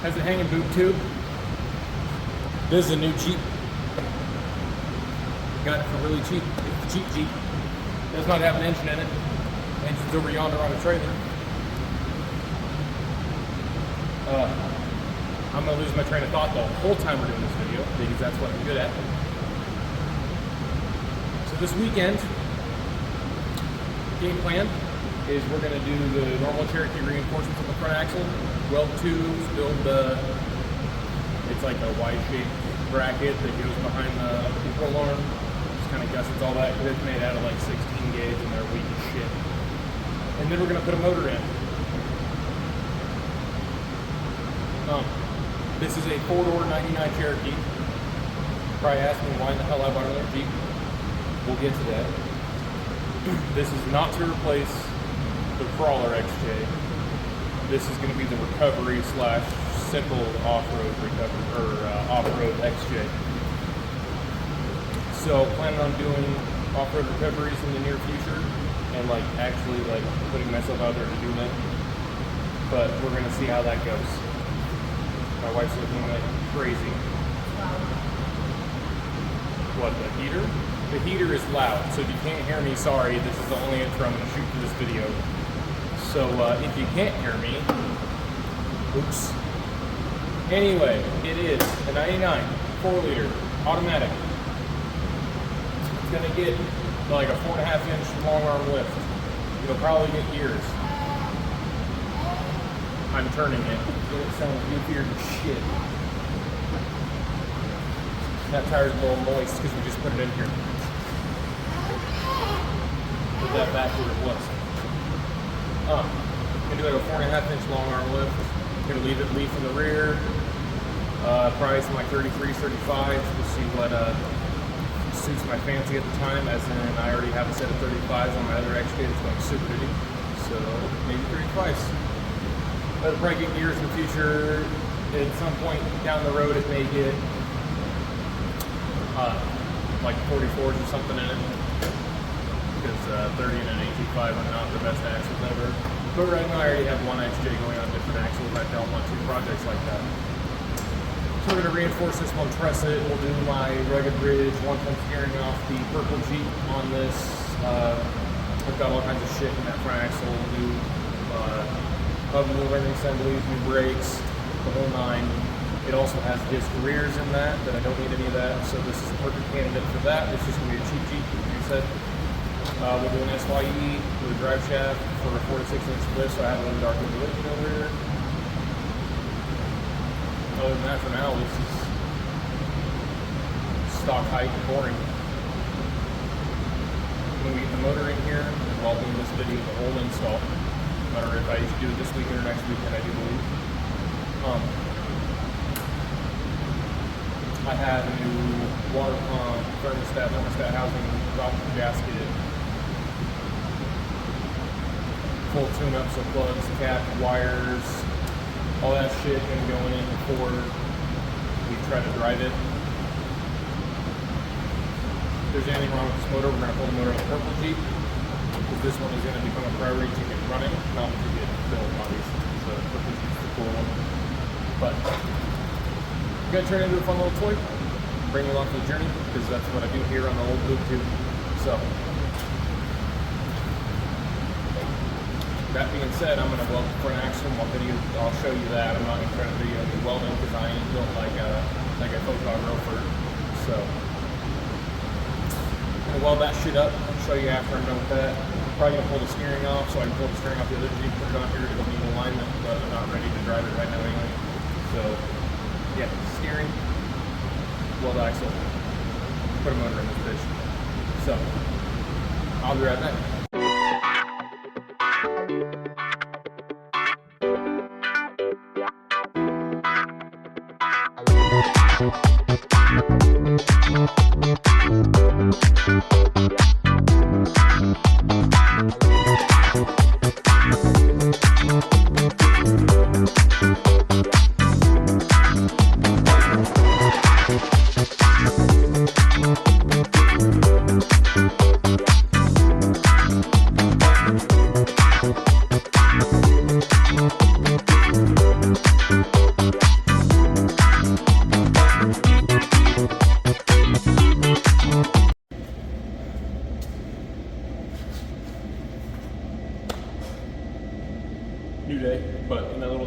Has a hanging boob tube. This is a new Jeep. Got it for really cheap. It's a cheap Jeep. Does not have an engine in it. Engine's over yonder on a trailer. I'm gonna lose my train of thought the whole time we're doing this video because that's what I'm good at. So this weekend, game plan is we're gonna do the normal Cherokee reinforcements on the front axle, weld tubes, build the, it's like a Y-shaped bracket that goes behind the control arm. Just kind of gussets all that because it's made out of like 16 gauge and they're weak as shit. And then we're gonna put a motor in. This is a 4-door 99 Cherokee. Probably asking why in the hell I bought another Jeep. We'll get to that. This is not to replace the Crawler XJ. This is going to be the recovery slash simple off-road recovery or off-road XJ. So planning on doing off-road recoveries in the near future and like actually like putting myself out there to do them. But we're going to see how that goes. My wife's looking like crazy. What, the heater? The heater is loud, so if you can't hear me, sorry, this is the only intro I'm going to shoot for this video. So if you can't hear me, oops. Anyway, it is a 99 4-liter automatic. It's going to get like a 4.5-inch long arm lift. It'll probably get years. I'm turning it. It sounds goofier than shit. That tire's a little moist because we just put it in here. Put that back where it was. Gonna do like a 4.5-inch long arm lift. Gonna leave it leaf in the rear. Probably some like 33s, 35s to see what suits my fancy at the time. As in, I already have a set of 35s on my other XJ that's going super duty. So maybe 35s. But probably get gears in the future. At some point down the road, it may get like 44s or something in it. Because 30 and an 85 are not the best axles ever. But right now, I already have one XJ going on different axles. I don't want 2 projects like that. So we're going to reinforce this one, truss it. We'll do my rugged bridge, 1-ton steering off the purple Jeep on this. I've got all kinds of shit in that front axle. New oven ring assemblies, new brakes, the whole 9. It also has disc rears in that I don't need any of that. So this is a perfect candidate for that. It's just going to be a cheap Jeep, like I said. We'll do an SYE with a drive shaft for a 4 to 6 inch lift, so I have a little darker religion over here. Other than that, for now, this is stock height and boring. When we get the motor in here, while doing this video, the whole install. No matter if I do it this weekend or next weekend, I do believe. I have a new water pump, thermostat housing, drop gasket, full tune-up, so plugs, cap, wires, all that shit gonna go in before we try to drive it. If there's anything wrong with this motor, we're gonna pull the motor on the purple Jeep, because this one is gonna become a priority to get running, not to get built, obviously. So the purple Jeep's the cool one. But I'm gonna turn it into a fun little toy, bring you along for the journey, because that's what I do here on the old Loop too. So that being said, I'm gonna weld the front axle. I'll show you that. I'm not gonna try to video me welding because I ain't built like a photographer. So I'm gonna weld that shit up. Show you after I'm done with that. I'm probably gonna pull the steering off so I can pull the steering off the other Jeep, put it on here. It'll need alignment, but I'm not ready to drive it right now anyway. So yeah, steering, weld axle, put a motor in this bitch. So I'll be right back.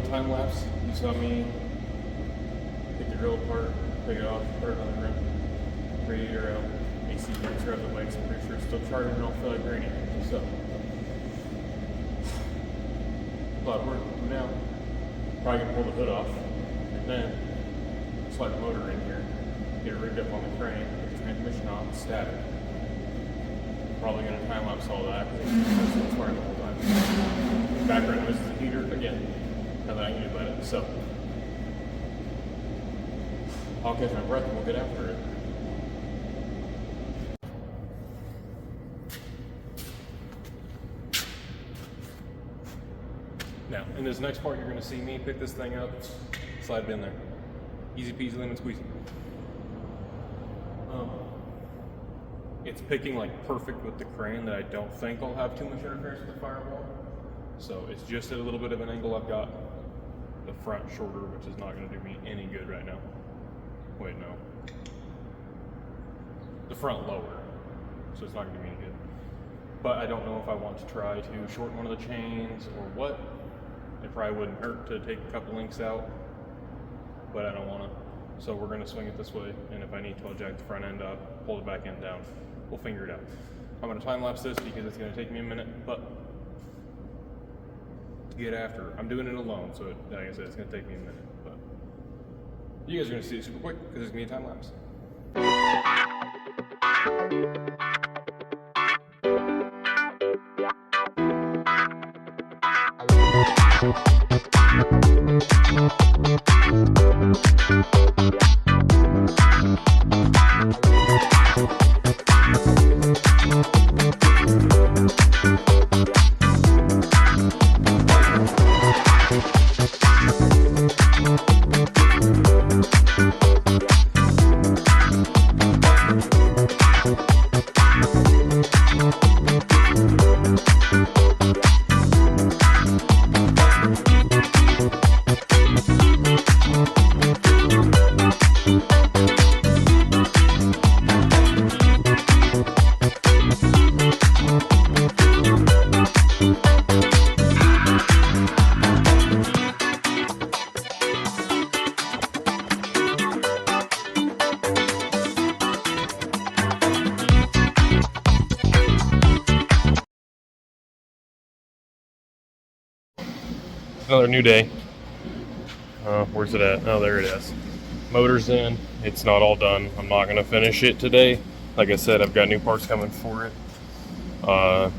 time lapse, you saw me take the grill apart, take it off, put it on the rim, radiator out, AC units, grab the bikes. I'm pretty sure it's still charging and don't feel like raining. So, a lot of work now. Probably gonna pull the hood off and then slide the motor in here, get it rigged up on the crane, get the transmission off, static. Probably gonna time lapse all that because it's firing the whole time. Background noise is the heater again. Now that I knew about it, so I'll catch my breath and we'll get after it. Now, in this next part, you're going to see me pick this thing up, slide it in there. Easy peasy lemon squeezy. It's picking like perfect with the crane that I don't think I'll have too much interference with the firewall. So it's just at a little bit of an angle. I've got the front shorter, which is not going to do me any good right now. Wait, no. The front lower, so it's not going to do me any good. But I don't know if I want to try to shorten one of the chains or what. It probably wouldn't hurt to take a couple links out, but I don't want to. So we're going to swing it this way, and if I need to, I'll jack the front end up, pull the back end down. We'll figure it out. I'm going to time lapse this because it's going to take me a minute, but to get after, I'm doing it alone, so like I said, it's going to take me a minute. But you guys are going to see it super quick because it's going to be a time lapse. Another new day. Where's it at? Oh, there it is. Motor's in. It's not all done. I'm not going to finish it today. Like I said, I've got new parts coming for it.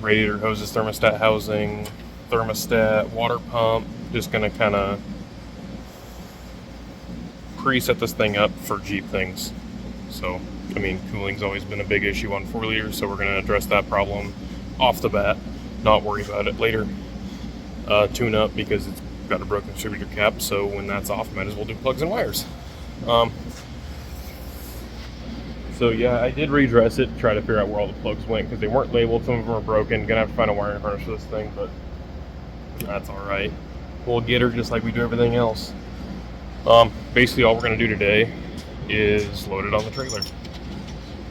Radiator hoses, thermostat housing, thermostat, water pump. Just going to kind of pre-set this thing up for Jeep things. So, I mean, cooling's always been a big issue on 4-liters, so we're going to address that problem off the bat. Not worry about it later. Tune up because it's got a broken distributor cap, so when that's off, might as well do plugs and wires. So yeah, I did redress it, try to figure out where all the plugs went because they weren't labeled. Some of them are broken. Gonna have to find a wiring harness for this thing, but that's all right. We'll get her just like we do everything else. Basically, all we're gonna do today is load it on the trailer.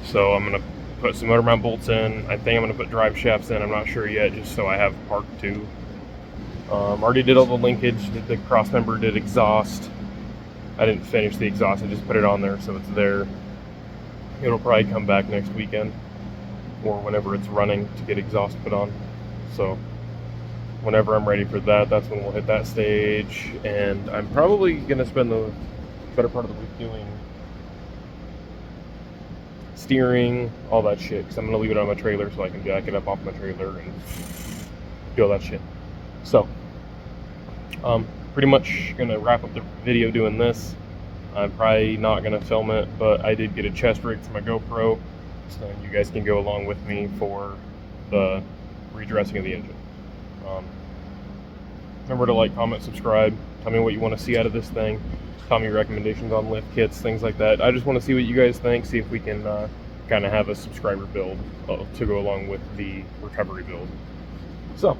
So I'm gonna put some motor mount bolts in. I think I'm gonna put drive shafts in. I'm not sure yet, just so I have part 2. Already did all the linkage, did the cross member, did exhaust. I didn't finish the exhaust, I just put it on there so it's there. It'll probably come back next weekend or whenever it's running to get exhaust put on. So whenever I'm ready for that, that's when we'll hit that stage. And I'm probably going to spend the better part of the week doing steering, all that shit, because I'm going to leave it on my trailer so I can jack it up off my trailer and do all that shit. So, pretty much gonna wrap up the video doing this. I'm probably not gonna film it, but I did get a chest rig for my GoPro, so you guys can go along with me for the redressing of the engine. Remember to like, comment, subscribe. Tell me what you want to see out of this thing. Tell me recommendations on lift kits, things like that. I just want to see what you guys think, see if we can kind of have a subscriber build to go along with the recovery build. So,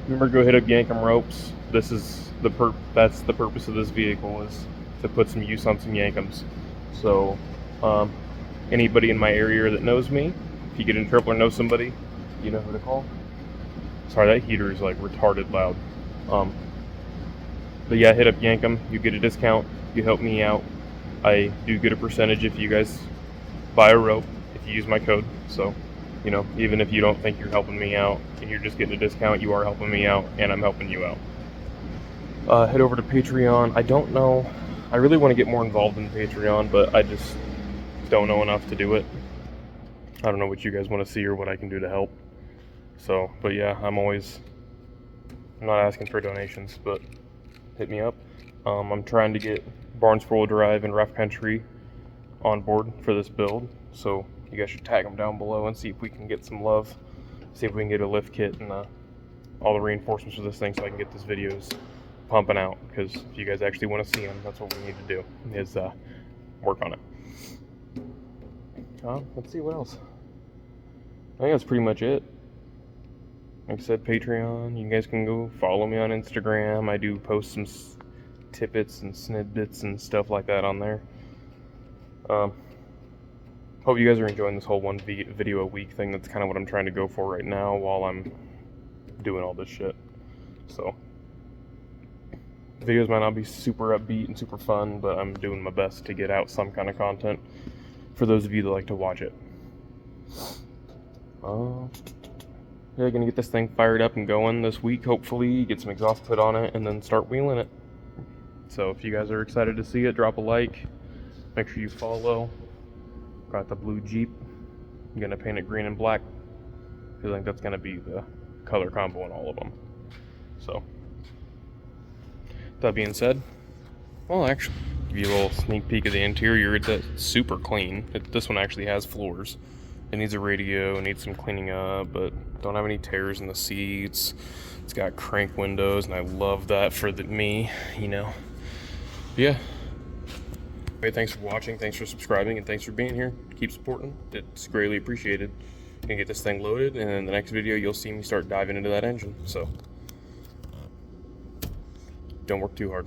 remember to go hit up Yankum ropes. This is that's the purpose of this vehicle, is to put some use on some Yankums. So anybody in my area that knows me, if you get in trouble or know somebody, you know who to call. Sorry, that heater is like retarded loud. But yeah, hit up Yankum. You get a discount. You help me out. I do get a percentage if you guys buy a rope, if you use my code. So, you know, even if you don't think you're helping me out and you're just getting a discount, you are helping me out and I'm helping you out. Head over to Patreon. I don't know. I really want to get more involved in Patreon, but I just don't know enough to do it. I don't know what you guys want to see or what I can do to help. So, but yeah, I'm not asking for donations, but hit me up. I'm trying to get Barnes 4-wheel drive and Rough Country on board for this build, so you guys should tag them down below and see if we can get some love. See if we can get a lift kit and all the reinforcements for this thing, so I can get this videos pumping out. Because if you guys actually want to see them, that's what we need to do, is work on it. Let's see what else. I think that's pretty much it. Like I said, Patreon. You guys can go follow me on Instagram. I do post some tidbits and snidbits and stuff like that on there. Hope you guys are enjoying this whole one video a week thing. That's kind of what I'm trying to go for right now while I'm doing all this shit. So, videos might not be super upbeat and super fun, but I'm doing my best to get out some kind of content for those of you that like to watch it. Yeah, gonna get this thing fired up and going this week, hopefully, get some exhaust put on it, and then start wheeling it. So if you guys are excited to see it, drop a like, make sure you follow. Got the blue Jeep. I'm gonna paint it green and black. I think that's gonna be the color combo in all of them. So, that being said, well, actually, give you a little sneak peek of the interior. It's super clean. This one actually has floors. It needs a radio, it needs some cleaning up, but don't have any tears in the seats. It's got crank windows, and I love that for me, you know. But yeah. Hey, thanks for watching, thanks for subscribing, and thanks for being here. Keep supporting. It's greatly appreciated. Gonna get this thing loaded, and in the next video, you'll see me start diving into that engine. So, don't work too hard.